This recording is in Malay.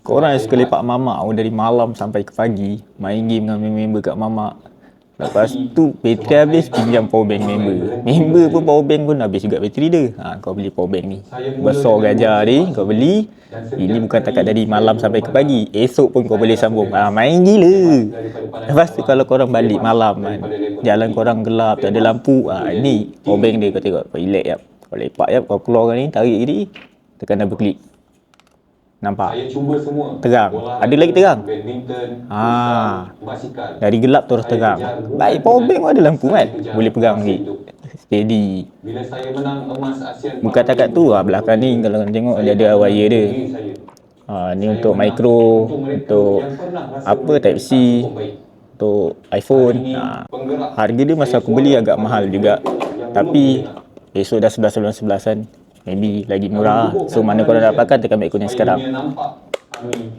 Korang yang suka lepak mamak dari malam sampai ke pagi, main game dengan member kat mamak. Lepas tu bateri habis, pinjam powerbank member. Member pun powerbank pun habis juga bateri dia. Kau beli powerbank ni. Besar gajah ni kau beli. Ini bukan takat dari malam sampai ke pagi. Esok pun kau boleh sambung. Main gila. Lepas tu kalau korang balik malam kan, jalan korang gelap, tak ada lampu. Ni powerbank dia, kau tengok. Kau relax jap. Kau lepak jap, kau keluarkan ni, tarik kiri, tekan double click. Nampak? Saya cuba semua. Terang. Ada lagi terang? Dari gelap terus terang. Baik, powerbank pun ada lampu kan? Boleh pegang lagi. Steady. Bila saya menang emas Asian Bukan takat tu belakang ni kalau korang tengok dia ada wire dia. Ni untuk micro, untuk apa, type C, untuk iPhone. Harga dia masa aku beli agak mahal juga. Tapi esok dah 11 kan. Maybe lagi murah. So mana korang dapatkan, tekan back kuning sekarang.